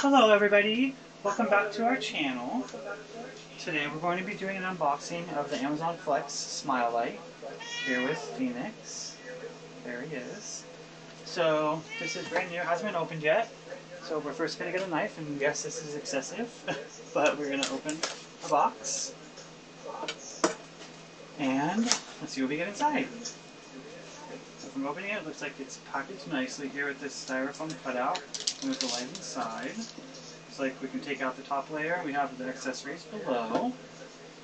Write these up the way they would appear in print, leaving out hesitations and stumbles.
Hello everybody, welcome back to our channel. Today we're going to be doing an unboxing of the Amazon Flex Smile Light here with Phoenix. There he is. So this is brand new, hasn't been opened yet. So we're first going to get a knife, and yes, this is excessive, but we're going to open the box. And let's see what we get inside. So from opening it, it looks like it's packaged nicely here with this styrofoam cutout and with the light inside. Looks like we can take out the top layer. We have the accessories below.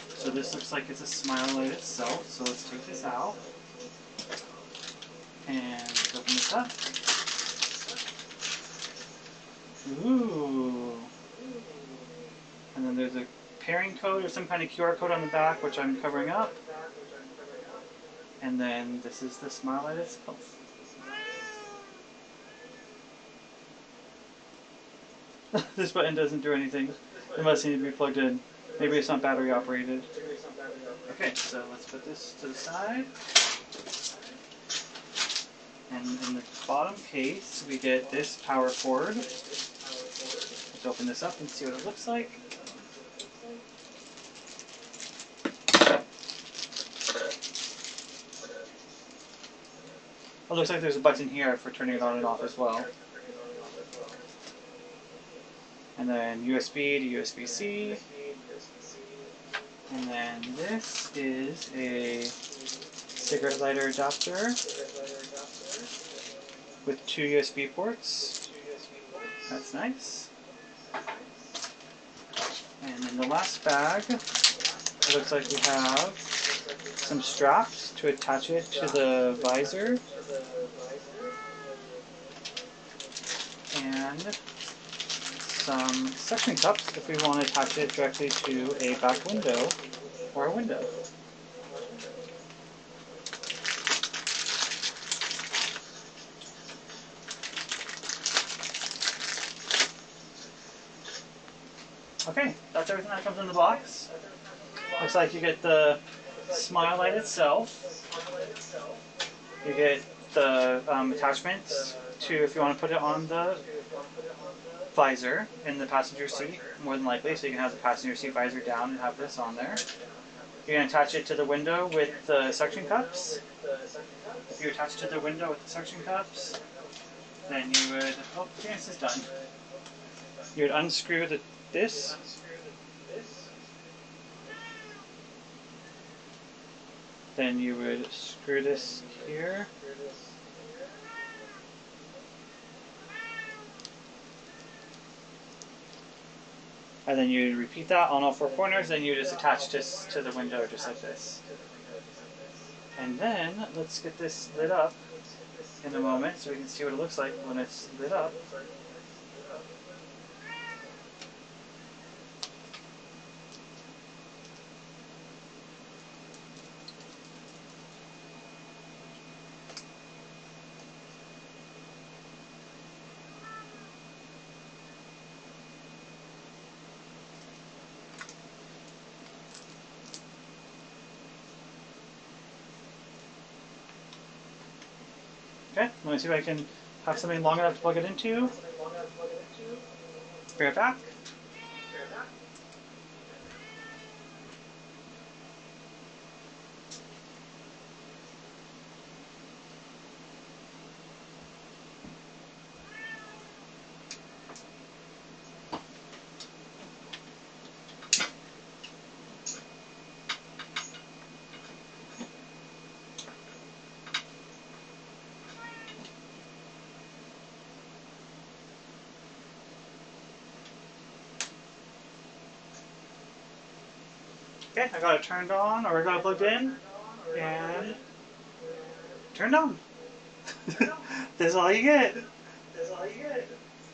So this looks like it's a Smile Light itself. So let's take this out and open this up. Ooh. And then there's a pairing code or some kind of QR code on the back, which I'm covering up. And then this is the Smile Light itself. This button doesn't do anything. It must need to be plugged in. Maybe it's not battery operated. Okay, so let's put this to the side. And in the bottom case, we get this power cord. Let's open this up and see what it looks like. It looks like there's a button here for turning it on and off as well. And then USB to USB-C. And then this is a cigarette lighter adapter with 2 USB ports. That's nice. And in the last bag, it looks like we have some straps to attach it to the visor. And some suction cups if we want to attach it directly to a back window or a window. Okay, that's everything that comes in the box. Looks like you get the Smile Light itself. You get the attachments to if you want to put it on the visor in the passenger seat, more than likely, so you can have the passenger seat visor down and have this on there. You can attach it to the window with the suction cups. If you attach it to the window with the suction cups, then you would, oh, this is done. You would unscrew this. Then you would screw this here. And then you repeat that on all 4 corners, then you just attach this to the window just like this. And then let's get this lit up in a moment so we can see what it looks like when it's lit up. Okay, let me see if I can have something long enough to plug it into. Be right back. Okay, I got it turned on, or I got it plugged in, and turned on. This is all you get.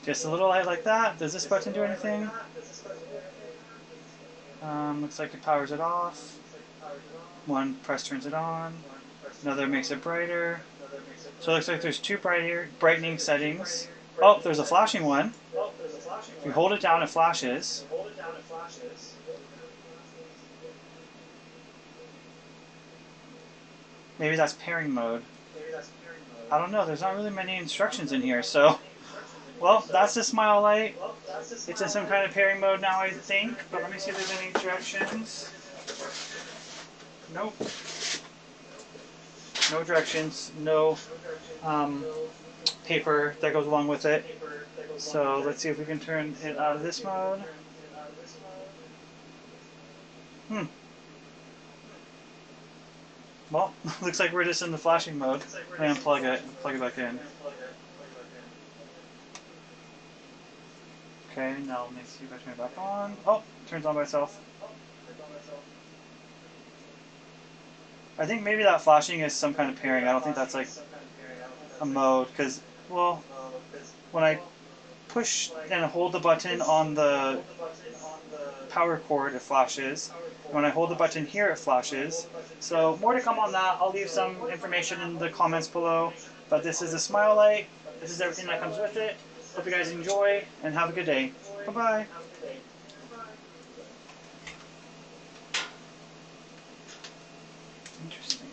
Just a little light like that. Does this button do anything? Looks like it powers it off. One press turns it on. Another makes it brighter. So it looks like there's 2 brightening settings. Oh, there's a flashing one. If you hold it down, it flashes. Maybe that's pairing mode. I don't know, there's not really many instructions in here, so Well, that's the smile light. It's in some kind of pairing mode now, I think. But let me see if there's any directions. Nope. No directions. No paper that goes along with it. So let's see if we can turn it out of this mode. Well, looks like we're just in the flashing mode. I'm gonna unplug it and plug it back in. Okay, now let me see if I turn it back on. Oh, it turns on by itself. I think maybe that flashing is some kind of pairing. I don't think that's like a mode, because, well, when I push and hold the button on the power cord, it flashes. When I hold the button here, it flashes. So more to come on that. I'll leave some information in the comments below. But this is the Smile Light. This is everything that comes with it. Hope you guys enjoy and have a good day. Bye-bye. Interesting.